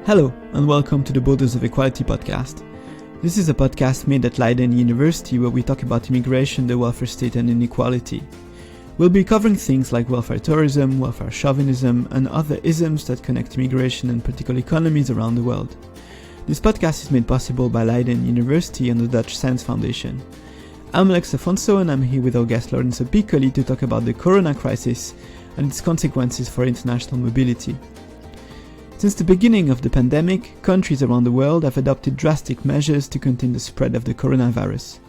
Hello, and welcome to the Borders of Equality podcast. This is a podcast made at Leiden University where we talk about immigration, the welfare state, and inequality. We'll be covering things like welfare tourism, welfare chauvinism, and other isms that connect immigration and political economies around the world. This podcast is made possible by Leiden University and the Dutch Science Foundation. I'm Alex Afonso, and I'm here with our guest Lorenzo Piccoli to talk about the corona crisis and its consequences for international mobility. Since the beginning of the pandemic, countries around the world have adopted drastic measures to contain the spread of the coronavirus.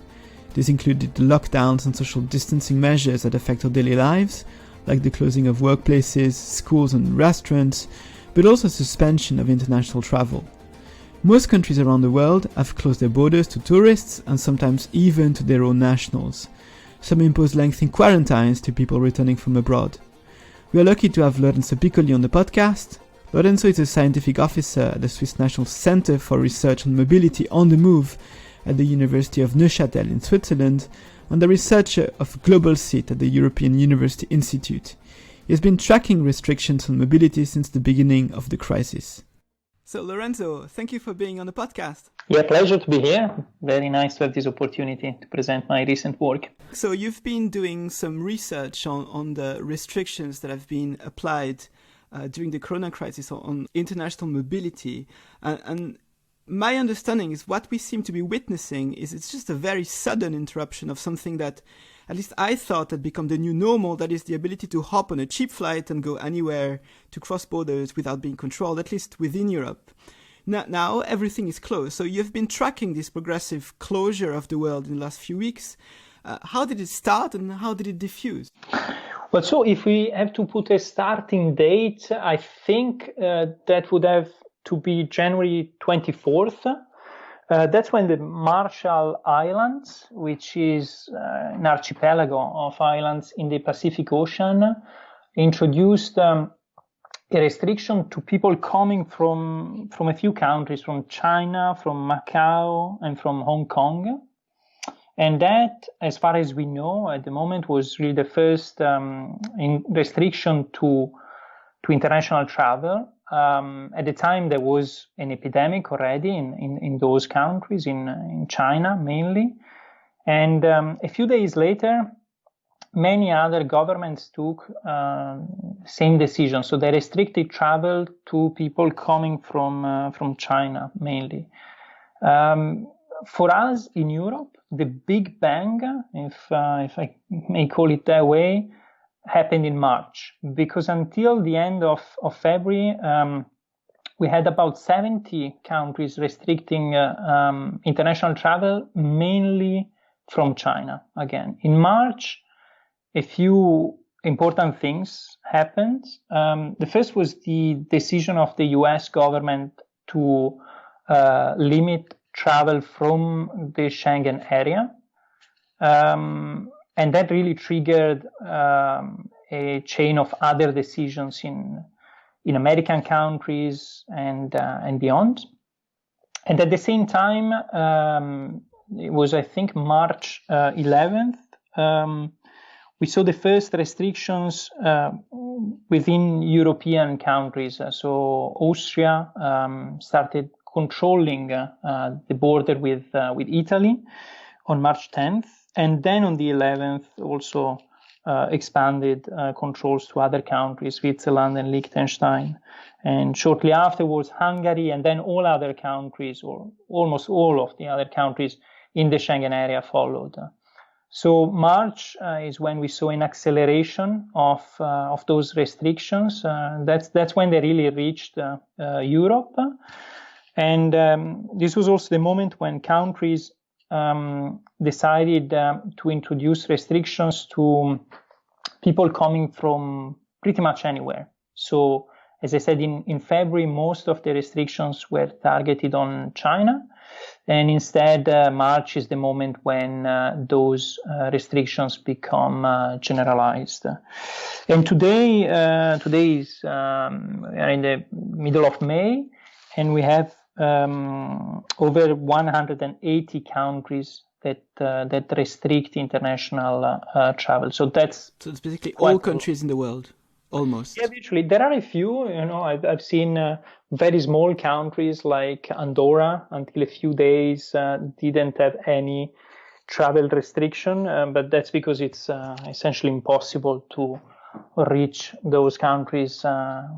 This included the lockdowns and social distancing measures that affect our daily lives, like the closing of workplaces, schools and restaurants, but also suspension of international travel. Most countries around the world have closed their borders to tourists and sometimes even to their own nationals. Some impose lengthy quarantines to people returning from abroad. We are lucky to have Lorenzo Piccoli on the podcast. Lorenzo is a scientific officer at the Swiss National Center for Research on Mobility on the Move at the University of Neuchatel in Switzerland and the researcher of GLOBALCIT at the European University Institute. He has been tracking restrictions on mobility since the beginning of the crisis. So Lorenzo, thank you for being on the podcast. Yeah, pleasure to be here. Very nice to have this opportunity to present my recent work. So you've been doing some research on the restrictions that have been applied during the corona crisis on international mobility. And my understanding is what we seem to be witnessing is it's just a very sudden interruption of something that at least I thought had become the new normal, that is the ability to hop on a cheap flight and go anywhere to cross borders without being controlled, at least within Europe. Now everything is closed. So you've been tracking this progressive closure of the world in the last few weeks. How did it start and how did it diffuse? Well, so if we have to put a starting date, I think that would have to be January 24th. That's when the Marshall Islands, which is an archipelago of islands in the Pacific Ocean, introduced a restriction to people coming from a few countries, from China, from Macau, and from Hong Kong. And that, as far as we know at the moment, was really the first restriction to international travel. At the time, there was an epidemic already in those countries, in China mainly. And a few days later, many other governments took same decision. So they restricted travel to people coming from China mainly. For us in Europe, the big bang, if I may call it that way, happened in March, because until the end of February, we had about 70 countries restricting international travel, mainly from China. Again, in March, a few important things happened. The first was the decision of the US government to limit travel from the Schengen area. And that really triggered a chain of other decisions in American countries and beyond. And at the same time, it was, I think, March 11th, we saw the first restrictions within European countries. So Austria started controlling the border with Italy on March 10th, and then on the 11th also expanded controls to other countries, Switzerland and Liechtenstein. And shortly afterwards, Hungary, and then all other countries, or almost all of the other countries in the Schengen area followed. So March is when we saw an acceleration of those restrictions. That's when they really reached Europe. And this was also the moment when countries decided to introduce restrictions to people coming from pretty much anywhere. So, as I said, in February, most of the restrictions were targeted on China. And instead, March is the moment when those restrictions become generalized. And today is we are in the middle of May, and we have over 180 countries that restrict international travel. So it's basically all countries in the world. almost. Yeah, virtually. There are a few, I've seen very small countries like Andorra until a few days didn't have any travel restriction, but that's because it's essentially impossible to reach those countries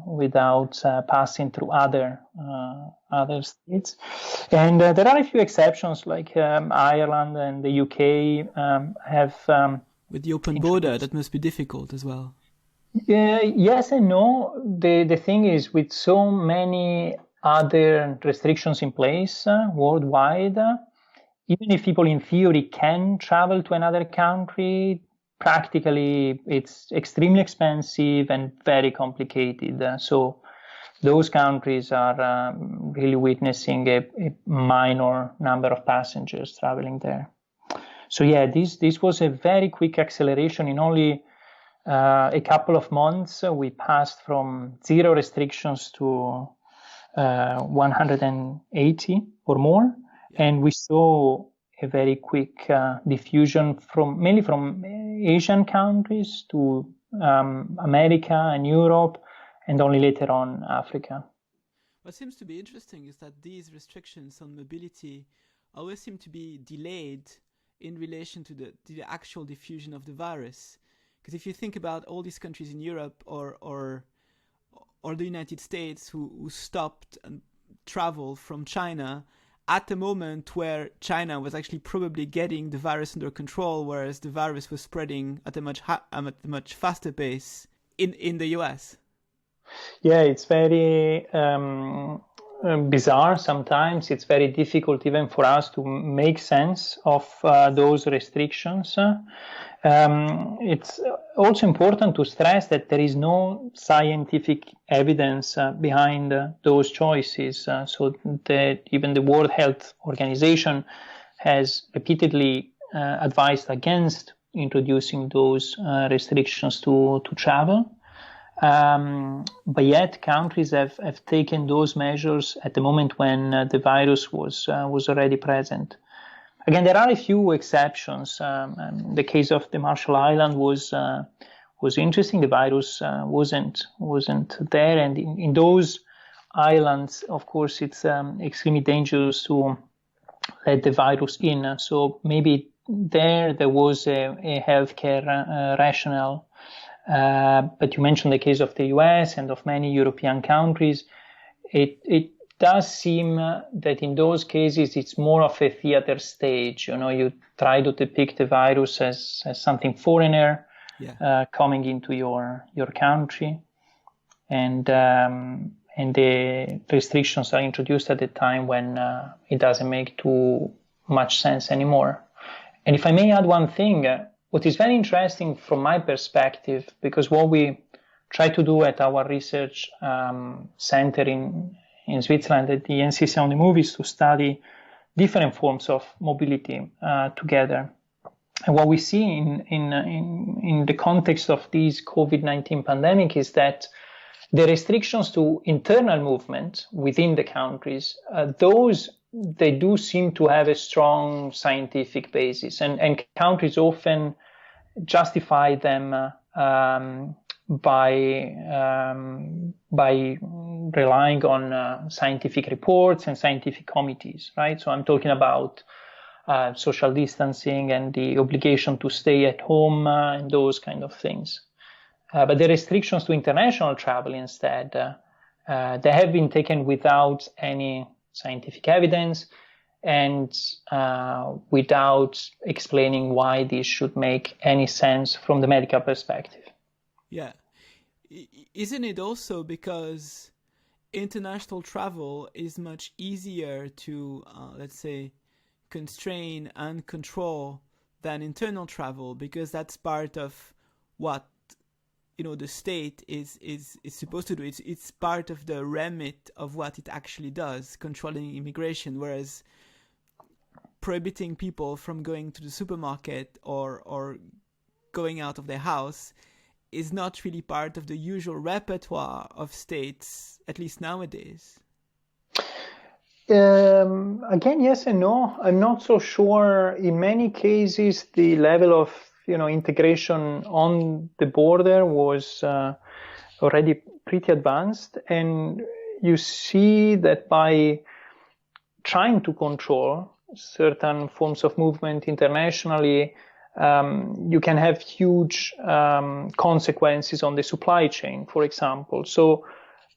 without passing through other states. And there are a few exceptions, like Ireland and the UK have. With the open border, that must be difficult as well. Yes and no. The thing is, with so many other restrictions in place worldwide, even if people in theory can travel to another country, practically it's extremely expensive and very complicated. So those countries are really witnessing a minor number of passengers traveling there. So yeah, this was a very quick acceleration. In only a couple of months, we passed from 0 restrictions to 180 or more. And we saw a very quick diffusion mainly from Asian countries to America and Europe, and only later on Africa. What seems to be interesting is that these restrictions on mobility always seem to be delayed in relation to the actual diffusion of the virus. Because if you think about all these countries in Europe or the United States who stopped travel from China at a moment where China was actually probably getting the virus under control, whereas the virus was spreading at a much faster pace in the US. Yeah, it's very bizarre sometimes. It's very difficult even for us to make sense of those restrictions. It's also important to stress that there is no scientific evidence behind those choices. So that even the World Health Organization has repeatedly advised against introducing those restrictions to travel. But yet countries have taken those measures at the moment when the virus was already present. Again, there are a few exceptions. The case of the Marshall Islands was interesting. The virus wasn't there, and in those islands, of course, it's extremely dangerous to let the virus in. So maybe there was a healthcare rationale. But you mentioned the case of the US and of many European countries. It does seem that in those cases it's more of a theater stage. You try to depict the virus as something foreigner coming into your country, and the restrictions are introduced at a time when it doesn't make too much sense anymore. And if I may add one thing, what is very interesting from my perspective, because what we try to do at our research center in Switzerland at the NCC on the Move is to study different forms of mobility together. And what we see in the context of this COVID-19 pandemic is that the restrictions to internal movement within the countries, they do seem to have a strong scientific basis, and countries often justify them by relying on scientific reports and scientific committees, right? So I'm talking about social distancing and the obligation to stay at home and those kind of things. But the restrictions to international travel instead, they have been taken without any scientific evidence and without explaining why this should make any sense from the medical perspective. Yeah. Isn't it also because international travel is much easier to, let's say, constrain and control than internal travel, because that's part of what the state is supposed to do. It's part of the remit of what it actually does, controlling immigration, whereas prohibiting people from going to the supermarket or going out of their house is not really part of the usual repertoire of states, at least nowadays. Again, yes and no. I'm not so sure. In many cases, the level of integration on the border was already pretty advanced. And you see that by trying to control certain forms of movement internationally, you can have huge consequences on the supply chain, for example. So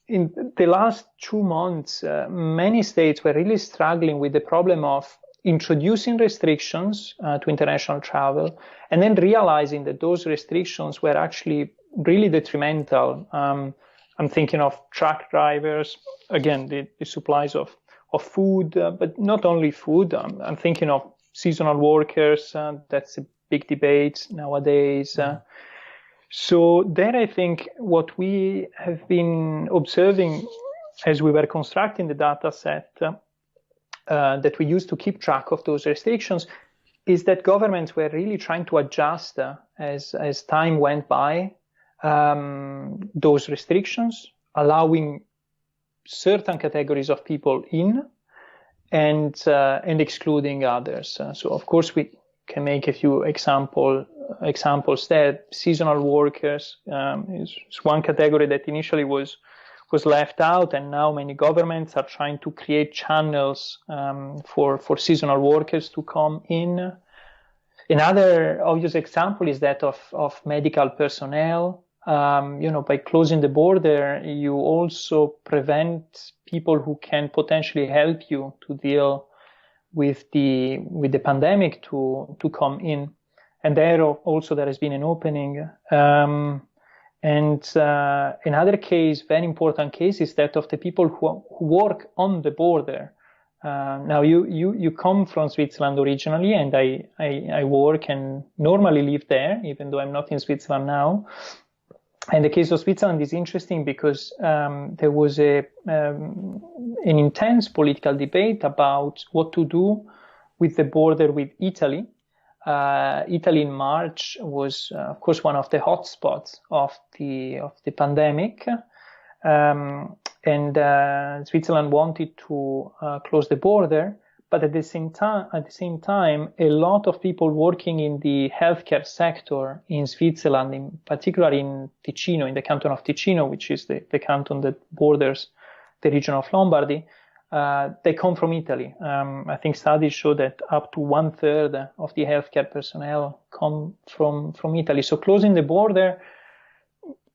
in the last 2 months, many states were really struggling with the problem of introducing restrictions to international travel, and then realizing that those restrictions were actually really detrimental. I'm thinking of truck drivers, again, the supplies of food, but not only food. I'm thinking of seasonal workers. That's a big debate nowadays. So there, I think what we have been observing as we were constructing the data set that we used to keep track of those restrictions is that governments were really trying to adjust as time went by those restrictions, allowing certain categories of people in and excluding others. So of course we can make a few examples there. Seasonal workers is one category that initially was left out, and now many governments are trying to create channels for seasonal workers to come in. Another obvious example is that of medical personnel. By closing the border, you also prevent people who can potentially help you to deal with the pandemic to come in. And there also there has been an opening. And another case, very important case, is that of the people who work on the border. Now you come from Switzerland originally, and I work and normally live there, even though I'm not in Switzerland now. And the case of Switzerland is interesting because there was an intense political debate about what to do with the border with Italy. Italy in March was, of course, one of the hotspots of the pandemic, and Switzerland wanted to close the border. But at the same time, a lot of people working in the healthcare sector in Switzerland, in particular in Ticino, in the canton of Ticino, which is the canton that borders the region of Lombardy, they come from Italy. I think studies show that up to 1/3 of the healthcare personnel come from Italy. So closing the border,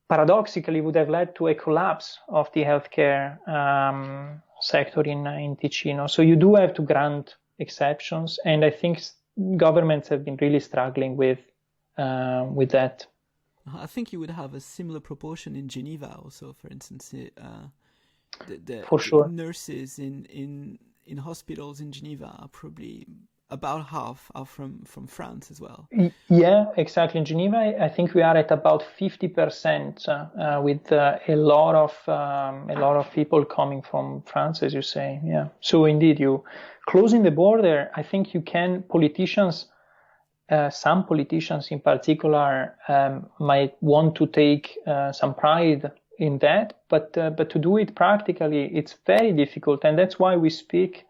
paradoxically, would have led to a collapse of the healthcare sector in Ticino. So you do have to grant exceptions, and I think governments have been really struggling with that. I think you would have a similar proportion in Geneva also, for instance. For sure. Nurses in hospitals in Geneva are probably about half are from France as well. Yeah, exactly. In Geneva, I think we are at about 50% with a lot of people coming from France, as you say. Yeah. So indeed, you closing the border, I think you can. Some politicians in particular might want to take some pride in that, but to do it practically, it's very difficult, and that's why we speak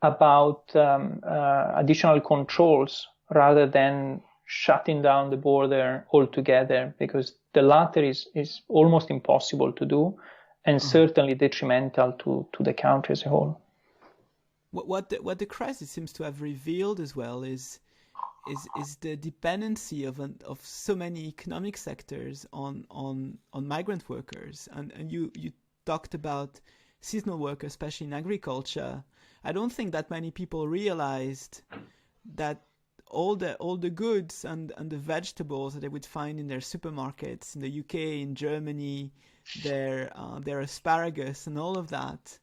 about additional controls rather than shutting down the border altogether, because the latter is almost impossible to do, and certainly detrimental to the country as a whole. What the crisis seems to have revealed as well is the dependency of so many economic sectors on migrant workers, and you talked about seasonal workers, especially in agriculture. I don't think that many people realized that all the goods and the vegetables that they would find in their supermarkets in the UK, in Germany, their asparagus and all of that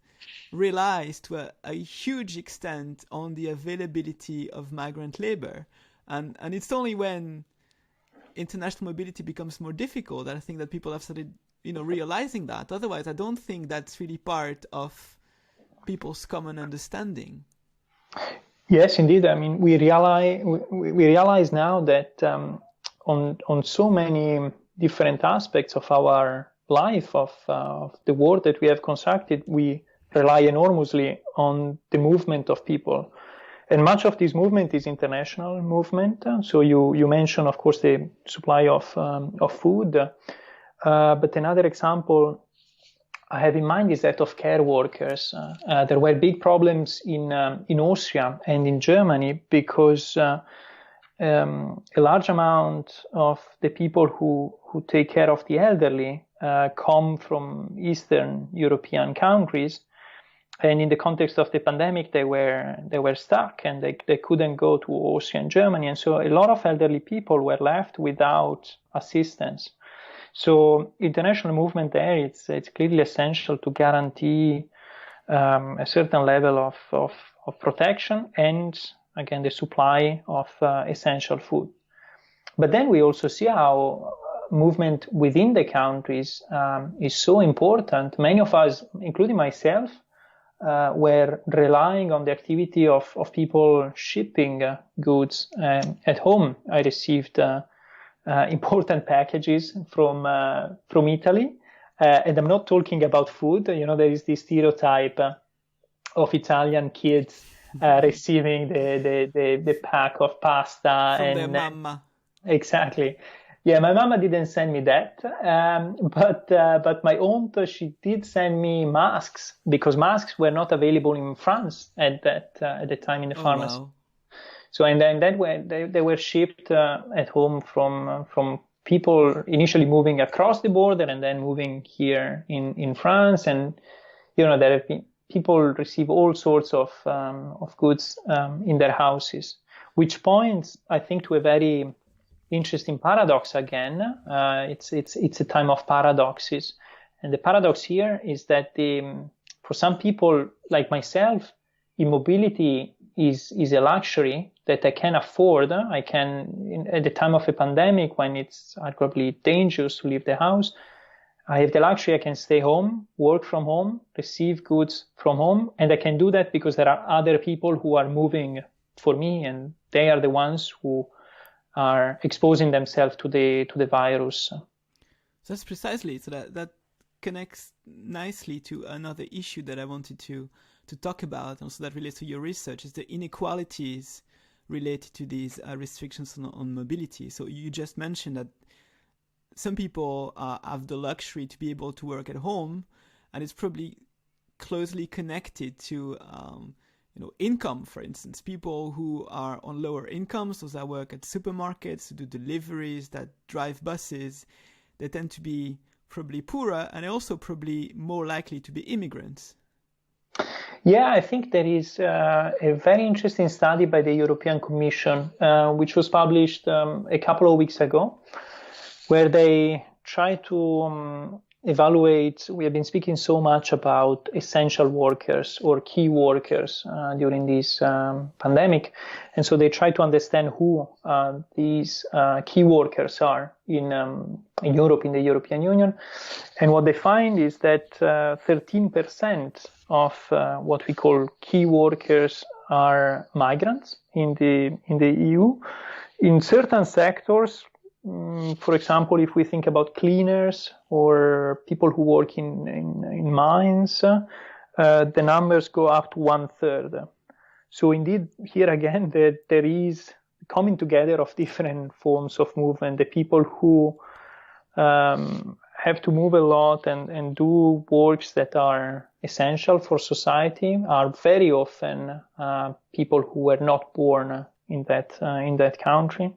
relies to a huge extent on the availability of migrant labor. And it's only when international mobility becomes more difficult that I think that people have started realizing that. Otherwise, I don't think that's really part of people's common understanding. Yes, indeed. I mean, we realize now that on so many different aspects of our life, of the world that we have constructed, we rely enormously on the movement of people. And much of this movement is international movement. So you mentioned, of course, the supply of food. But another example I have in mind is that of care workers. There were big problems in Austria and in Germany because a large amount of the people who take care of the elderly come from Eastern European countries, and in the context of the pandemic, they were stuck and they couldn't go to Austria and Germany, and so a lot of elderly people were left without assistance. So international movement there, it's clearly essential to guarantee a certain level of protection and, again, the supply of essential food. But then we also see how movement within the countries is so important. Many of us, including myself, were relying on the activity of people shipping goods. At home, I received important packages from Italy, and I'm not talking about food. You know, there is this stereotype of Italian kids receiving the pack of pasta from and their mama. Exactly. Yeah, my mama didn't send me that, but my aunt, she did send me masks, because masks were not available in France at the time in the pharmacy. Wow. So and then they were shipped at home from people initially moving across the border and then moving here in France, and there have been people receive all sorts of goods in their houses, which points, I think, to a very interesting paradox again. It's a time of paradoxes, and the paradox here is that for some people like myself, immobility is a luxury that I can afford. I can, at the time of a pandemic when it's arguably dangerous to leave the house, I have the luxury. I can stay home, work from home, receive goods from home, and I can do that because there are other people who are moving for me, and they are the ones who are exposing themselves to the virus. So that's precisely, so that connects nicely to another issue that I wanted to talk about, also that relates to your research, is the inequalities related to these restrictions on mobility. So you just mentioned that some people have the luxury to be able to work at home, and it's probably closely connected to income, for instance. People who are on lower incomes, those that work at supermarkets, do deliveries, that drive buses, they tend to be probably poorer, and also probably more likely to be immigrants. Yeah, I think there is a very interesting study by the European Commission, which was published a couple of weeks ago, where they try to evaluate. We have been speaking so much about essential workers or key workers during this pandemic, and so they try to understand who these key workers are in Europe, in the European Union. And what they find is that 13% of what we call key workers are migrants in the EU. In certain sectors, for example, if we think about cleaners or people who work in mines, the numbers go up to 1/3. So indeed, here again, there is coming together of different forms of movement. The people who have to move a lot and do works that are essential for society are very often people who were not born in that country.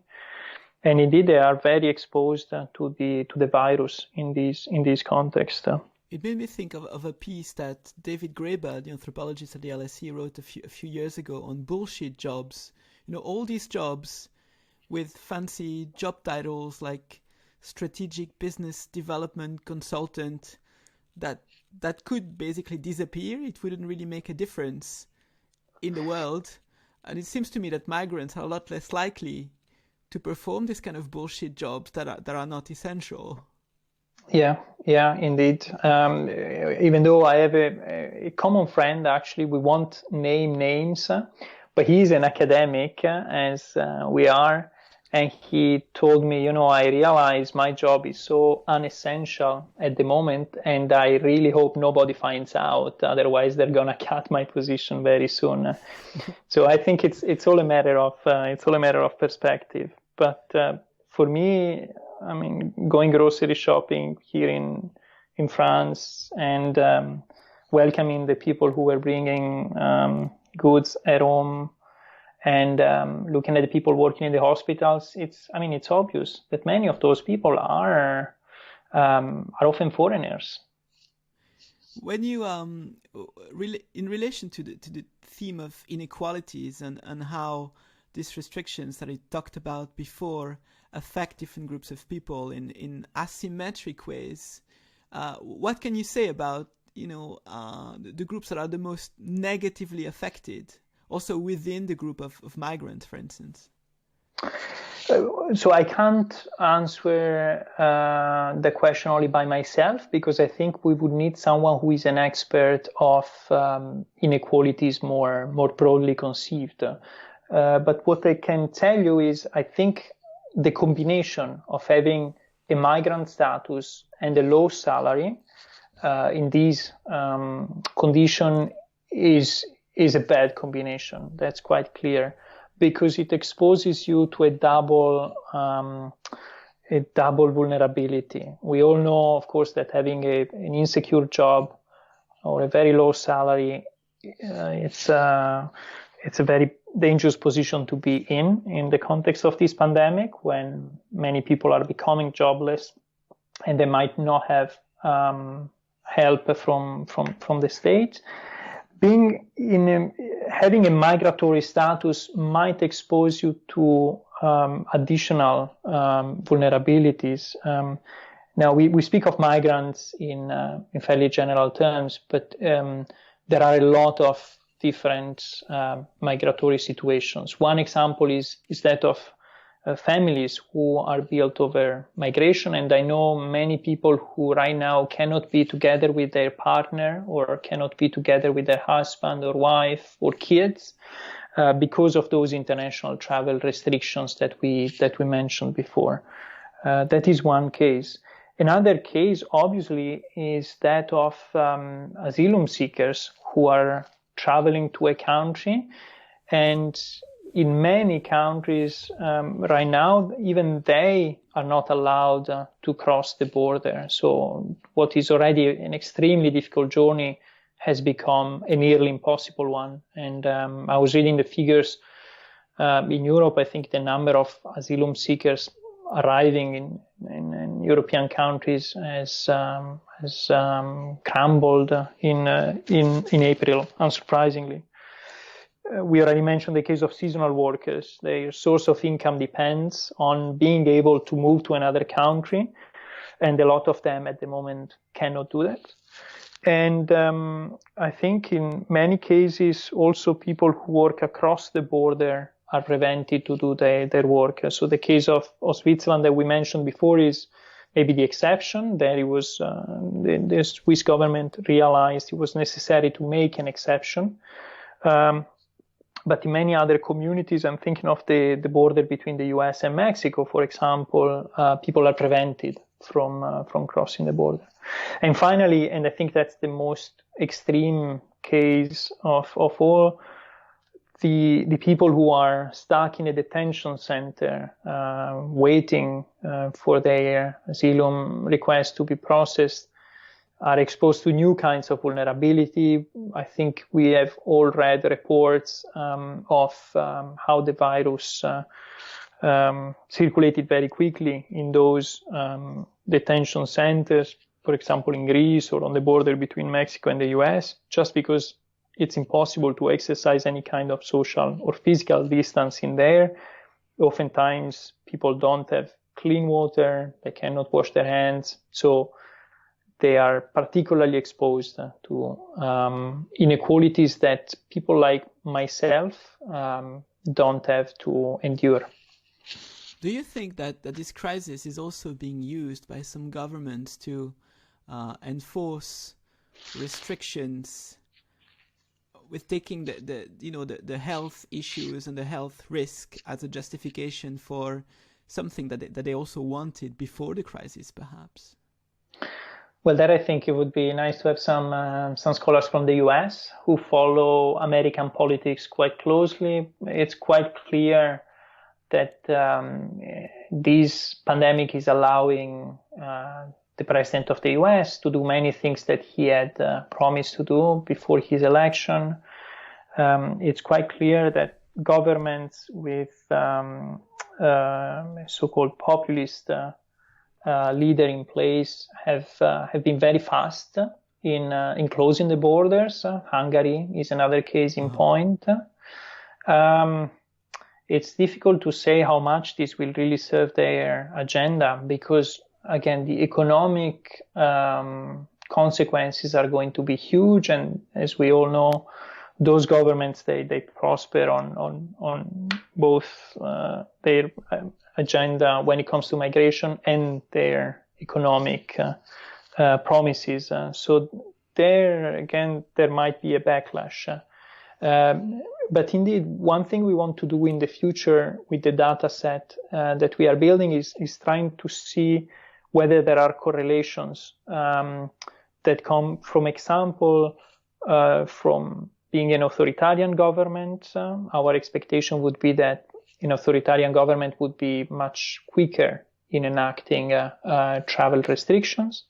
And indeed, they are very exposed to the virus in this context. It made me think of a piece that David Graeber, the anthropologist at the LSE, wrote a few years ago on bullshit jobs. All these jobs with fancy job titles like strategic business development consultant that could basically disappear. It wouldn't really make a difference in the world. And it seems to me that migrants are a lot less likely to perform this kind of bullshit jobs that are not essential. Yeah, indeed. Even though I have a common friend, actually, we won't name names, but he's an academic, as we are, and he told me, I realize my job is so unessential at the moment, and I really hope nobody finds out. Otherwise, they're gonna cut my position very soon. So I think it's all a matter of perspective. But for me, I mean, going grocery shopping here in France and welcoming the people who were bringing goods at home, and looking at the people working in the hospitals, it's obvious that many of those people are often foreigners. When you in relation to the theme of inequalities and how these restrictions that I talked about before affect different groups of people in asymmetric ways, what can you say about the groups that are the most negatively affected, also within the group of migrants, for instance? So I can't answer the question only by myself, because I think we would need someone who is an expert of inequalities more broadly conceived. But what I can tell you is, I think the combination of having a migrant status and a low salary in these condition is a bad combination. That's quite clear, because it exposes you to a double vulnerability. We all know, of course, that having an insecure job or a very low salary, it's a very dangerous position to be in the context of this pandemic, when many people are becoming jobless and they might not have help from the state. Having a migratory status might expose you to additional vulnerabilities. Now we speak of migrants in fairly general terms, but there are a lot of different migratory situations. One example is that of families who are built over migration, and I know many people who right now cannot be together with their partner or cannot be together with their husband or wife or kids because of those international travel restrictions that we mentioned before. That is one case. Another case, obviously, is that of asylum seekers who are traveling to a country, and in many countries right now, even they are not allowed to cross the border. So what is already an extremely difficult journey has become a nearly impossible one. And I was reading the figures in Europe. I think the number of asylum seekers arriving in European countries has crumbled in April, unsurprisingly. We already mentioned the case of seasonal workers. Their source of income depends on being able to move to another country, and a lot of them at the moment cannot do that. And I think in many cases also people who work across the border are prevented to do their work. So the case of Switzerland that we mentioned before is maybe the exception. There it was the Swiss government realized it was necessary to make an exception. But in many other communities, I'm thinking of the border between the US and Mexico, for example, people are prevented from crossing the border. And finally, and I think that's the most extreme case of all, the people who are stuck in a detention center, waiting for their asylum request to be processed, are exposed to new kinds of vulnerability. I think we have all read reports of how the virus circulated very quickly in those detention centers, for example, in Greece or on the border between Mexico and the US, just because it's impossible to exercise any kind of social or physical distance in there. Oftentimes, people don't have clean water, they cannot wash their hands, so they are particularly exposed to inequalities that people like myself don't have to endure. Do you think that this crisis is also being used by some governments to enforce restrictions with taking the health issues and the health risk as a justification for something that they also wanted before the crisis, perhaps? Well, that I think it would be nice to have some scholars from the US who follow American politics quite closely. It's quite clear that this pandemic is allowing the president of the US to do many things that he had promised to do before his election. It's quite clear that governments with so-called populist leader in place have been very fast in closing the borders. Hungary is another case in point. It's difficult to say how much this will really serve their agenda because, again, the economic consequences are going to be huge, and as we all know, those governments they prosper on both their agenda when it comes to migration and their economic promises. So there might be a backlash. But indeed, one thing we want to do in the future with the data set that we are building is trying to see whether there are correlations that come from example from being an authoritarian government. Our expectation would be that an authoritarian government would be much quicker in enacting travel restrictions.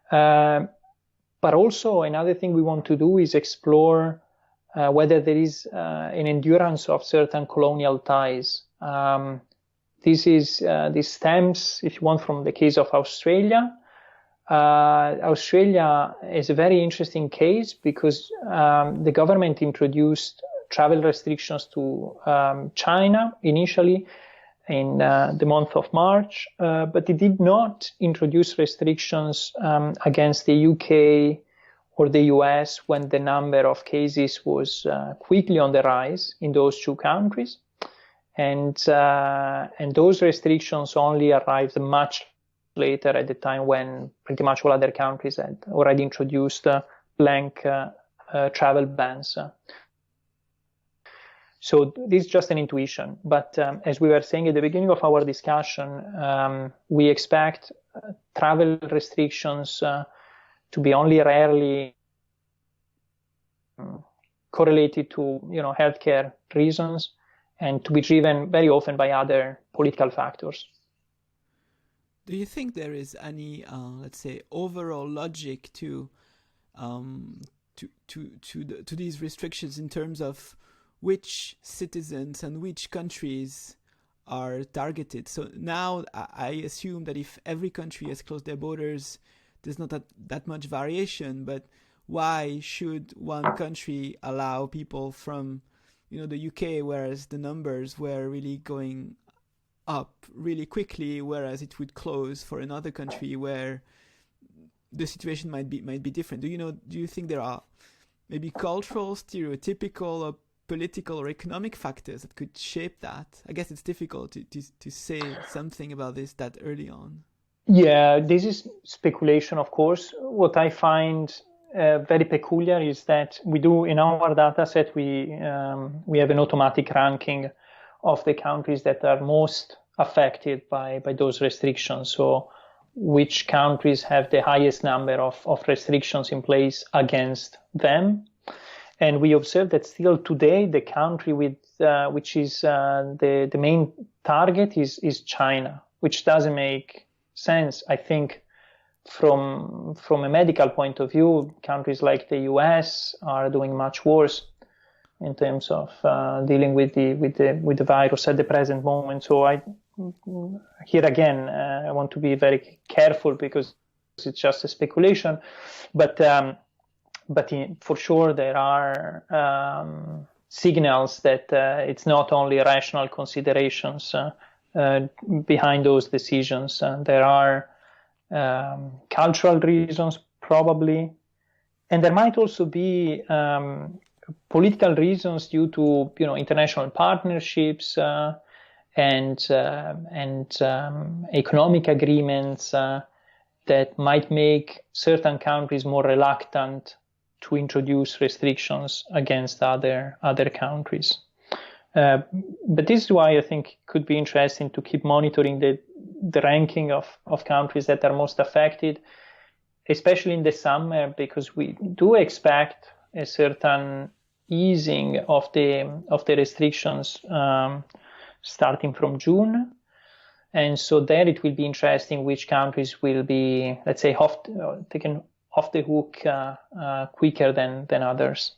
But also another thing we want to do is explore whether there is an endurance of certain colonial ties. This stems, if you want, from the case of Australia. Australia is a very interesting case because the government introduced travel restrictions to China initially in the month of March, but it did not introduce restrictions against the UK or the US when the number of cases was quickly on the rise in those two countries. And those restrictions only arrived much later at the time when pretty much all other countries had already introduced blank travel bans. So this is just an intuition. But as we were saying at the beginning of our discussion, we expect travel restrictions to be only rarely correlated to healthcare reasons and to be driven very often by other political factors. Do you think there is any, let's say, overall logic to these restrictions in terms of which citizens and which countries are targeted? So now I assume that if every country has closed their borders, there's not that much variation. But why should one country allow people from, the UK, whereas the numbers were really going up really quickly, whereas it would close for another country where the situation might be different? Do you think there are maybe cultural, stereotypical, or political or economic factors that could shape that? I guess it's difficult to say something about this that early on. Yeah, this is speculation, of course. What I find very peculiar is that we do in our data set, we have an automatic ranking of the countries that are most affected by those restrictions. So which countries have the highest number of restrictions in place against them. And we observe that still today, the country which is the main target is China, which doesn't make sense. I think from a medical point of view, countries like the US are doing much worse in terms of dealing with the virus at the present moment. So here again, I want to be very careful because it's just a speculation, but for sure there are signals that it's not only rational considerations behind those decisions. There are cultural reasons probably, and there might also be political reasons due to international partnerships and economic agreements that might make certain countries more reluctant to introduce restrictions against other countries. But this is why I think it could be interesting to keep monitoring the ranking of countries that are most affected, especially in the summer, because we do expect a certain easing of the restrictions starting from June. And so there it will be interesting which countries will be, let's say, taken off the hook quicker than others.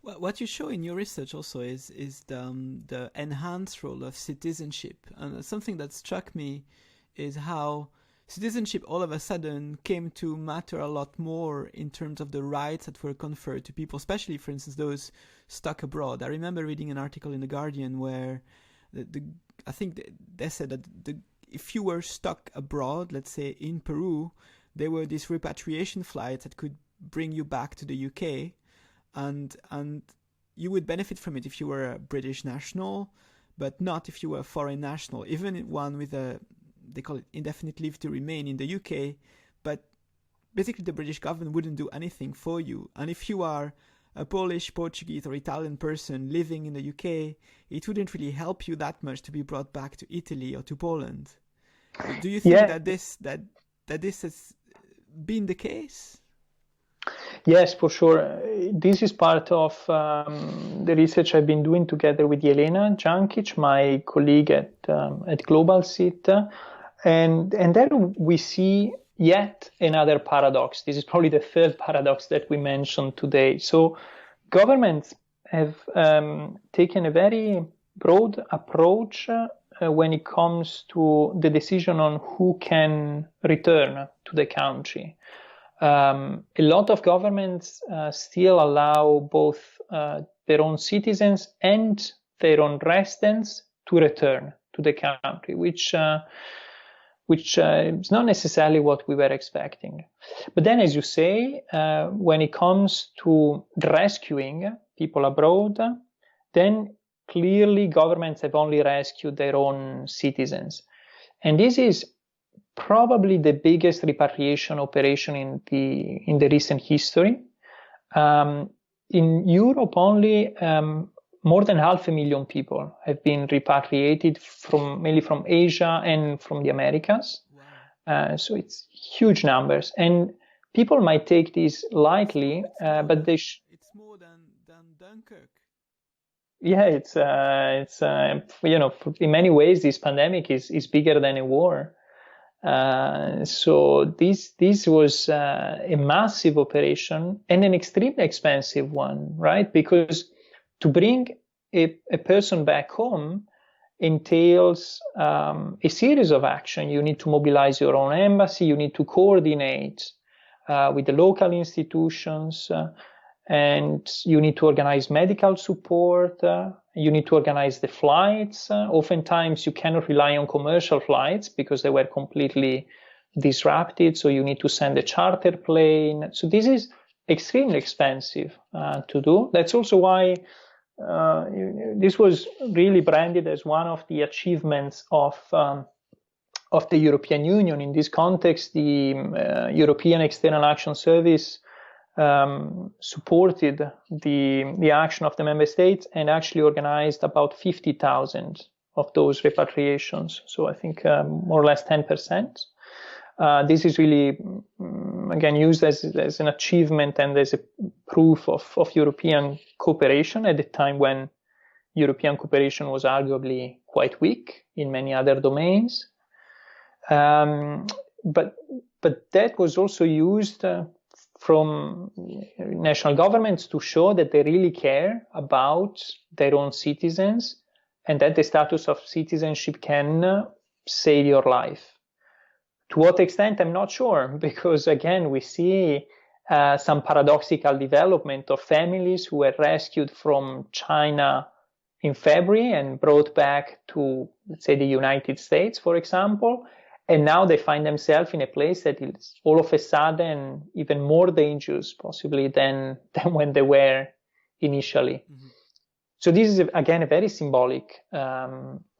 What you show in your research also is the enhanced role of citizenship. And something that struck me is how citizenship all of a sudden came to matter a lot more in terms of the rights that were conferred to people, especially, for instance, those stuck abroad. I remember reading an article in The Guardian where I think they said that if you were stuck abroad, let's say in Peru, there were these repatriation flights that could bring you back to the UK, and you would benefit from it if you were a British national, but not if you were a foreign national, even one with they call it indefinite leave to remain in the UK, but basically the British government wouldn't do anything for you. And if you are a Polish, Portuguese or Italian person living in the UK, it wouldn't really help you that much to be brought back to Italy or to Poland. Do you think that this has been the case? Yes, for sure. This is part of the research I've been doing together with Jelena Jankic, my colleague at GLOBALCIT. And there we see yet another paradox. This is probably the third paradox that we mentioned today. So governments have taken a very broad approach when it comes to the decision on who can return to the country. A lot of governments still allow both their own citizens and their own residents to return to the country, which is not necessarily what we were expecting. But then, as you say, when it comes to rescuing people abroad, then clearly governments have only rescued their own citizens. And this is probably the biggest repatriation operation in the recent history. In Europe, only more than 500,000 people have been repatriated mainly from Asia and from the Americas. Wow. So it's huge numbers, and people might take this lightly, but it's more than Dunkirk. Yeah, it's in many ways this pandemic is bigger than a war. So this was a massive operation and an extremely expensive one, right? Because to bring a person back home entails a series of action. You need to mobilize your own embassy. You need to coordinate with the local institutions, and you need to organize medical support. You need to organize the flights. Oftentimes, you cannot rely on commercial flights because they were completely disrupted. So you need to send a charter plane. So this is extremely expensive to do. That's also why this was really branded as one of the achievements of the European Union. In this context, the European External Action Service supported the action of the member states and actually organized about 50,000 of those repatriations. So I think more or less 10%. This is really, again, used as an achievement and as a proof of European cooperation at a time when European cooperation was arguably quite weak in many other domains. But that was also used from national governments to show that they really care about their own citizens and that the status of citizenship can save your life. To what extent, I'm not sure, because again, we see some paradoxical development of families who were rescued from China in February and brought back to, let's say, the United States, for example. And now they find themselves in a place that is all of a sudden even more dangerous, possibly, than when they were initially. Mm-hmm. So this is, again, a very symbolic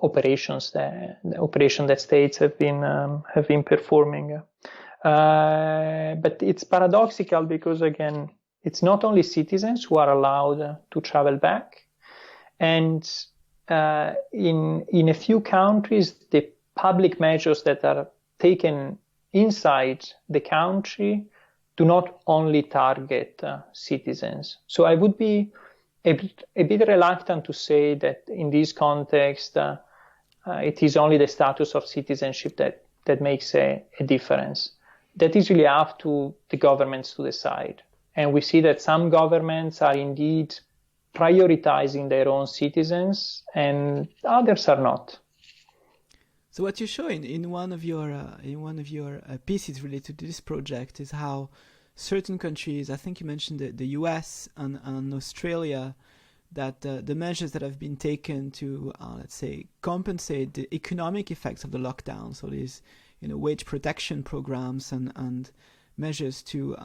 operation that states have been performing. But it's paradoxical because, again, it's not only citizens who are allowed to travel back. And in a few countries, the public measures that are taken inside the country do not only target citizens. So I would be a bit reluctant to say that in this context, it is only the status of citizenship that makes a difference. That is really up to the governments to decide. And we see that some governments are indeed prioritizing their own citizens and others are not. So what you show in one of your pieces related to this project is how certain countries, I think you mentioned the US and Australia, that the measures that have been taken to let's say compensate the economic effects of the lockdown, so these wage protection programs and measures to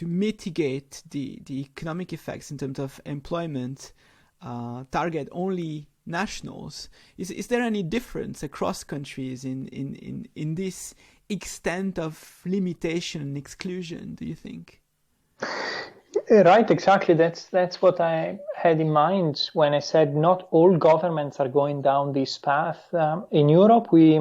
mitigate the economic effects in terms of employment, target only nationals. Is there any difference across countries in this extent of limitation and exclusion, do you think? Right, exactly. That's what I had in mind when I said not all governments are going down this path. In Europe, we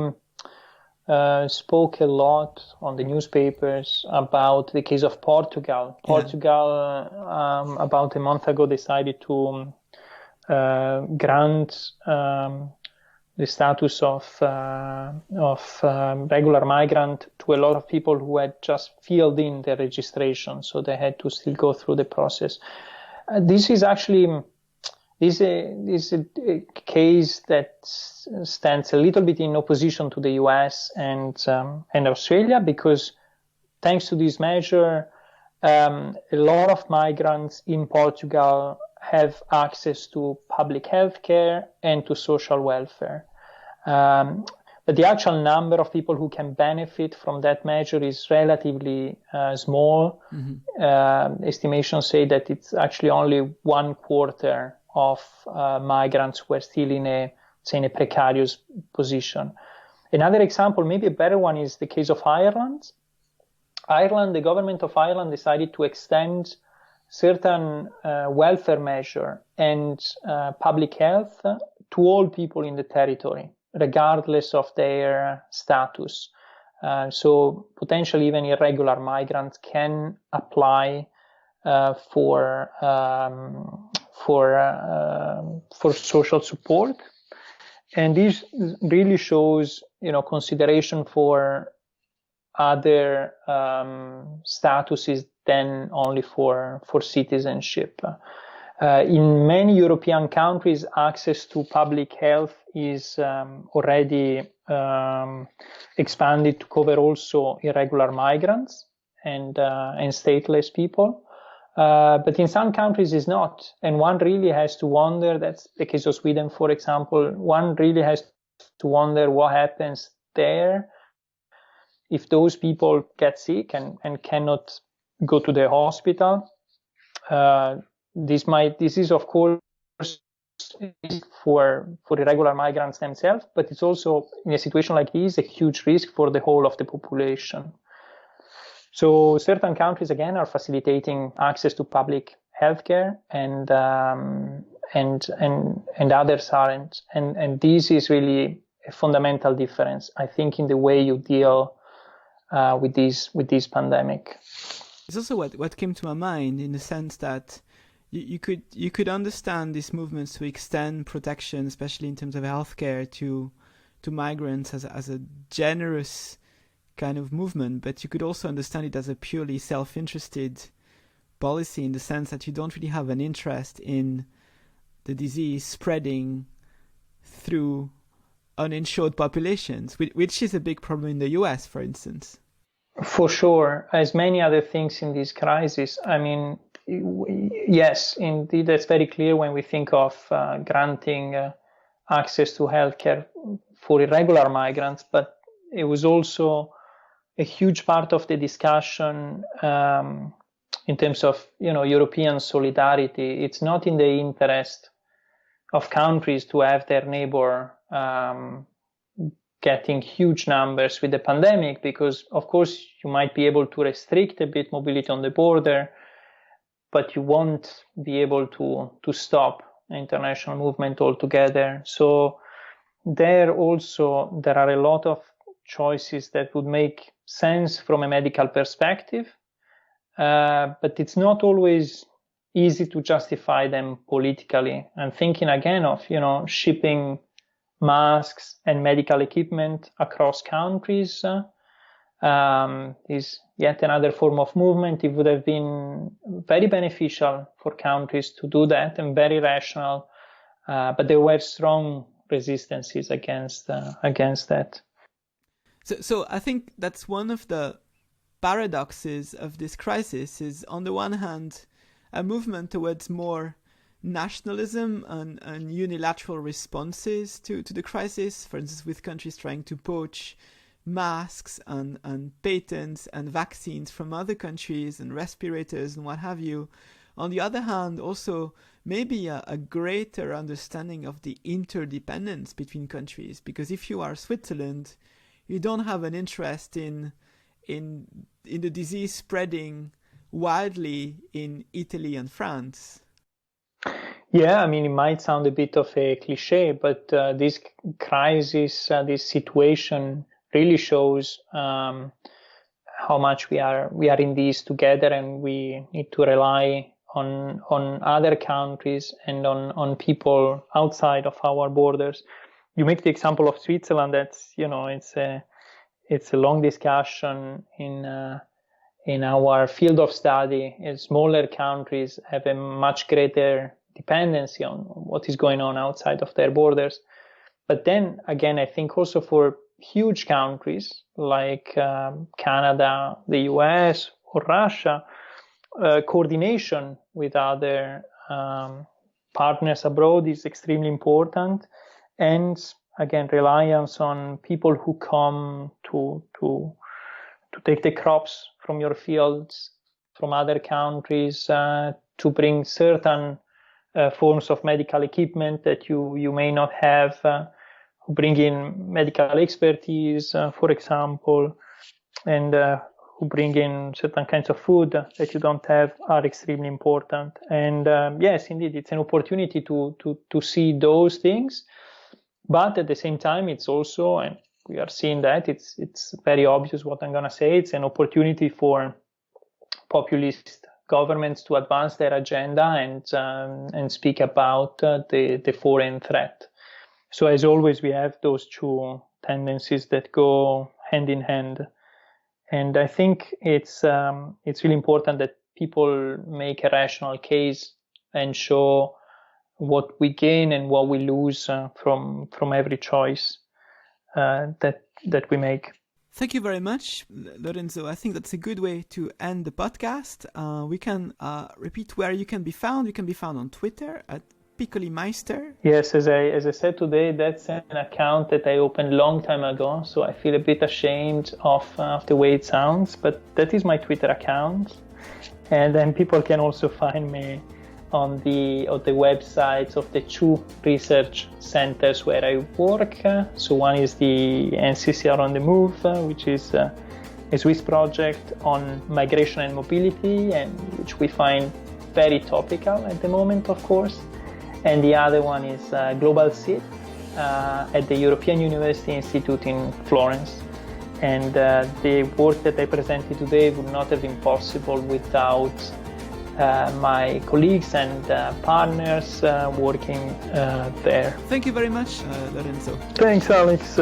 spoke a lot on the newspapers about the case of Portugal. Yeah. Portugal, about a month ago, decided to grant the status of regular migrant to a lot of people who had just filled in their registration, so they had to still go through the process. This is actually a case that stands a little bit in opposition to the US and Australia, because thanks to this measure, a lot of migrants in Portugal have access to public health care and to social welfare. But the actual number of people who can benefit from that measure is relatively small. Mm-hmm. Estimations say that it's actually only 1/4 of migrants who are still in a precarious position. Another example, maybe a better one, is the case of Ireland. The government of Ireland decided to extend certain welfare measure and public health to all people in the territory, regardless of their status. So potentially even irregular migrants can apply for social support. And this really shows, consideration for other statuses than only for citizenship. In many European countries, access to public health is already expanded to cover also irregular migrants and stateless people. But in some countries it's not. And one really has to wonder, that's the case of Sweden, for example, one really has to wonder what happens there if those people get sick and cannot go to the hospital. This is of course for irregular migrants themselves, but it's also, in a situation like this, a huge risk for the whole of the population. So certain countries again are facilitating access to public healthcare, and others aren't. And this is really a fundamental difference, I think, in the way you deal with this pandemic. It's also what came to my mind, in the sense that you could understand these movements to extend protection, especially in terms of healthcare, to migrants as a generous kind of movement, but you could also understand it as a purely self-interested policy, in the sense that you don't really have an interest in the disease spreading through uninsured populations, which is a big problem in the US, for instance. For sure, as many other things in this crisis. I mean, yes, indeed, that's very clear when we think of granting access to healthcare for irregular migrants, but it was also a huge part of the discussion in terms of, European solidarity. It's not in the interest of countries to have their neighbor getting huge numbers with the pandemic, because of course you might be able to restrict a bit mobility on the border, but you won't be able to stop international movement altogether. So there are a lot of choices that would make sense from a medical perspective, but it's not always easy to justify them politically. I'm thinking again of, shipping masks and medical equipment across countries. Is yet another form of movement. It would have been very beneficial for countries to do that and very rational, but there were strong resistances against that. So I think that's one of the paradoxes of this crisis is, on the one hand, a movement towards more nationalism and unilateral responses to the crisis, for instance, with countries trying to poach masks and patents and vaccines from other countries and respirators and what have you. On the other hand, also maybe a greater understanding of the interdependence between countries, because if you are Switzerland, you don't have an interest in the disease spreading widely in Italy and France. Yeah, I mean, it might sound a bit of a cliche, but this crisis, this situation really shows how much we are in this together, and we need to rely on other countries and on people outside of our borders. You make the example of Switzerland. That's, it's a long discussion in our field of study. Smaller countries have a much greater dependency on what is going on outside of their borders. But then again, I think also for huge countries like Canada, the US, or Russia, coordination with other partners abroad is extremely important. And again, reliance on people who come to take the crops from your fields from other countries, to bring certain forms of medical equipment that you may not have, who bring in medical expertise, for example, and who bring in certain kinds of food that you don't have, are extremely important. And yes, indeed, it's an opportunity to see those things. But at the same time, it's also, and we are seeing that, it's very obvious what I'm going to say, it's an opportunity for populist governments to advance their agenda and speak about the foreign threat. So as always, we have those two tendencies that go hand in hand. And I think it's really important that people make a rational case and show what we gain and what we lose from every choice that we make. Thank you very much, Lorenzo. I think that's a good way to end the podcast. We can repeat where you can be found. You can be found on Twitter at Piccoli Meister. Yes, as I said today, that's an account that I opened a long time ago, so I feel a bit ashamed of the way it sounds, but that is my Twitter account. And then people can also find me on the websites of the two research centers where I work. So one is the NCCR on the Move, which is a Swiss project on migration and mobility, and which we find very topical at the moment, of course. And the other one is GLOBALCIT at the European University Institute in Florence. And the work that I presented today would not have been possible without my colleagues and partners working there. Thank you very much, Lorenzo. Thanks, Alex.